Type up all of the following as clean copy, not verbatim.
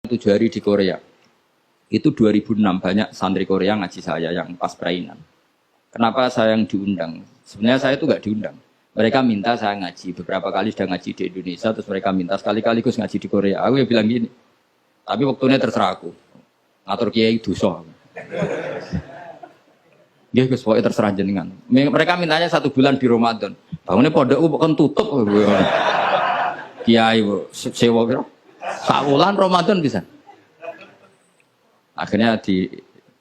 7 hari di Korea. Itu 2006 banyak santri Korea ngaji saya yang pas perainan. Kenapa saya yang diundang? Sebenarnya saya itu nggak diundang. Mereka minta saya ngaji. Beberapa kali sudah ngaji di Indonesia, terus mereka minta sekali-kali Gus ngaji di Korea. Aku ya bilang gini, tapi waktunya terserah aku. Ngatur kiai dosa. Ya Gus, pokoknya terserah jenengan. Mereka mintanya 1 bulan di Ramadan. Bangunnya pondok bukan tutup. Kiai sewa kira. Sakulan Ramadan bisa. Akhirnya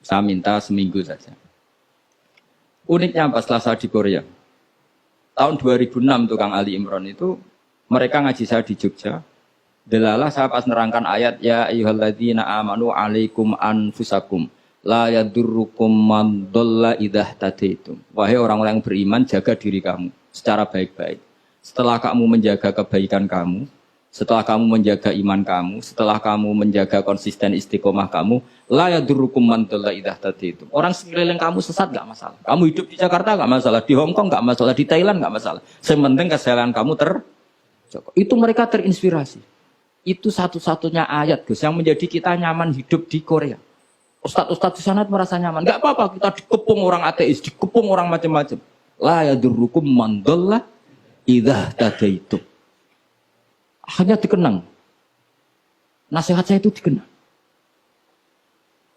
saya minta seminggu saja. Uniknya pas setelah saya di Korea. Tahun 2006 tukang Ali Imran itu mereka ngaji saya di Jogja. Delalah saya pas nerangkan ayat ya ayyuhalladzina amanu alaikum anfusakum la yadurrukum man dhalla idza tadaitum. Wahai orang-orang yang beriman, jaga diri kamu secara baik-baik. Setelah kamu menjaga kebaikan kamu, setelah kamu menjaga iman kamu, setelah kamu menjaga konsisten istiqomah kamu, la yadurrukum man dhalla idza tadaitum. Orang sekeliling kamu sesat enggak masalah. Kamu hidup di Jakarta enggak masalah, di Hong Kong enggak masalah, di Thailand enggak masalah. Yang penting kesehatan kamu terjaga. Itu mereka terinspirasi. Itu satu-satunya ayat Gus yang menjadi kita nyaman hidup di Korea. Ustadz-ustadz di sana merasa nyaman. Enggak apa-apa kita dikepung orang ateis, dikepung orang macam-macam. La yadurrukum man dhalla idza tadaitum. Akhirnya dikenang. Nasihat saya itu dikenang.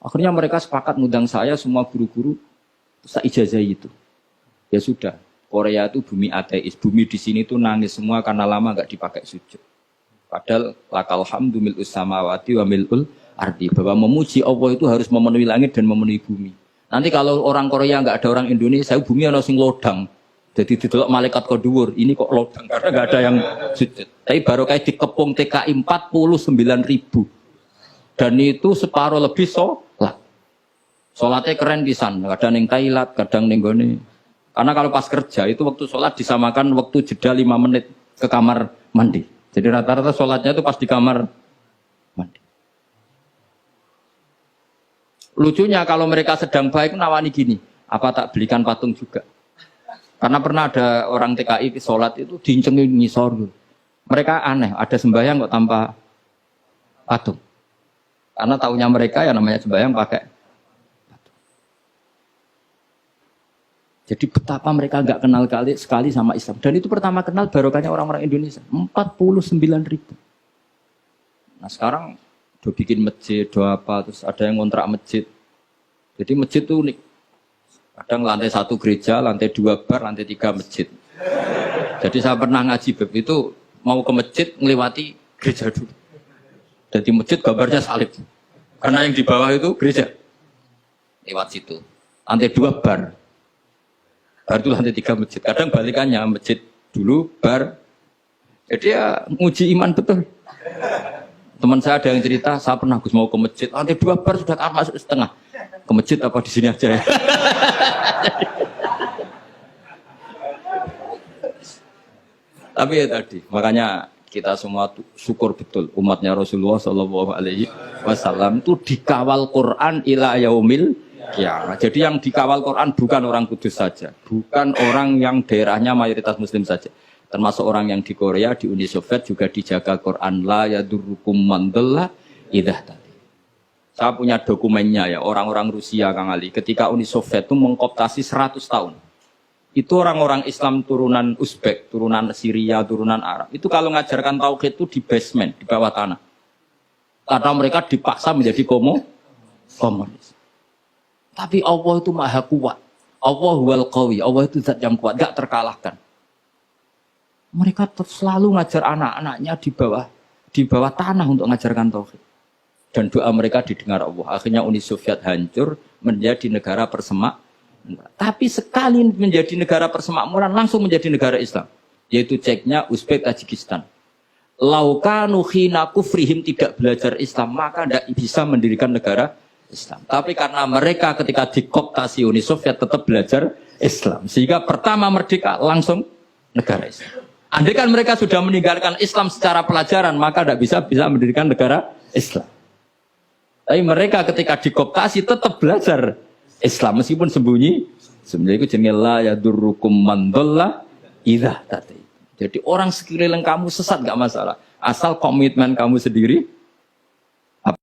Akhirnya mereka sepakat ngundang saya, semua guru-guru, saya ijazahi itu. Ya sudah, Korea itu bumi ateis. Bumi di sini tuh nangis semua karena lama nggak dipakai sujud. Padahal lakal hamdu mil'us samawati wa mil'ul ardi. Bahwa memuji Allah itu harus memenuhi langit dan memenuhi bumi. Nanti kalau orang Korea nggak ada orang Indonesia, bumi ana sing lodang. Jadi didelok malaikat kok dhuwur, ini kok lodang karena nggak ada yang sujud. Tapi baru kayak dikepung TKI 49.000. Dan itu separuh lebih sholat. Sholatnya keren di sana, kadang yang Thailand, kadang yang gini. Karena kalau pas kerja itu waktu sholat disamakan waktu jeda 5 menit ke kamar mandi. Jadi rata-rata sholatnya itu pas di kamar mandi. Lucunya kalau mereka sedang baik nawani gini, apa tak belikan patung juga? Karena pernah ada orang TKI sholat itu diincengin ngisor. Mereka aneh, ada sembahyang kok tanpa patung. Karena taunya mereka yang namanya sembahyang pakai patung. Jadi betapa mereka nggak kenal sekali sama Islam. Dan itu pertama kenal barokahnya orang-orang Indonesia. 49.000. Nah sekarang udah bikin masjid, udah apa, terus ada yang ngontrak masjid. Jadi masjid itu unik. Kadang lantai 1 gereja, lantai 2 bar, lantai 3 masjid. Jadi saya pernah ngaji bab itu mau ke masjid ngelewati gereja dulu. Dan di masjid gambarnya salib. Karena yang di bawah itu gereja. Lewat situ. Lantai 2 bar. Bar itu lantai 3 masjid. Kadang balikannya masjid dulu, bar. Jadi ya nguji iman betul. Teman saya ada yang cerita, saya pernah Gus mau ke masjid, lantai 2 bar sudah masuk setengah. Ke masjid apa di sini aja ya? Tapi ya tadi, makanya kita semua syukur betul umatnya Rasulullah Shallallahu Alaihi Wasallam itu dikawal Quran ila yaumil qiyamah. Jadi yang dikawal Quran bukan orang Kudus saja, bukan orang yang daerahnya mayoritas Muslim saja, termasuk orang yang di Korea, di Uni Soviet juga dijaga Quran la yadurrukum man dhalla idza tadaitum. Saya punya dokumennya ya, orang-orang Rusia Kang Ali, ketika Uni Soviet itu mengkooptasi 100 tahun. Itu orang-orang Islam turunan Uzbek, turunan Syria, turunan Arab. Itu kalau ngajarkan tauhid itu di basement, di bawah tanah. Karena mereka dipaksa menjadi komunis. Tapi Allah itu maha kuat. Allah wal qawi, Allah itu zat yang kuat, gak terkalahkan. Mereka selalu ngajar anak-anaknya di bawah tanah untuk ngajarkan tauhid. Dan doa mereka didengar Allah. Akhirnya Uni Soviet hancur menjadi negara persemakmuran. Tapi sekali menjadi negara persemakmuran langsung menjadi negara Islam. Yaitu Ceknya, Uzbek, Tajikistan. Laukanu khina kufrihim tidak belajar Islam, maka tidak bisa mendirikan negara Islam. Tapi karena mereka ketika dikooptasi Uni Soviet tetap belajar Islam. Sehingga pertama merdeka langsung negara Islam. Andai kan mereka sudah meninggalkan Islam secara pelajaran, maka tidak bisa mendirikan negara Islam. Tapi mereka ketika dikooptasi tetap belajar Islam meskipun sembunyi. Sebenarnya itu jenenge la yadurrukum man dhalla idza tadaitum. Jadi orang sekeliling kamu sesat enggak masalah, asal komitmen kamu sendiri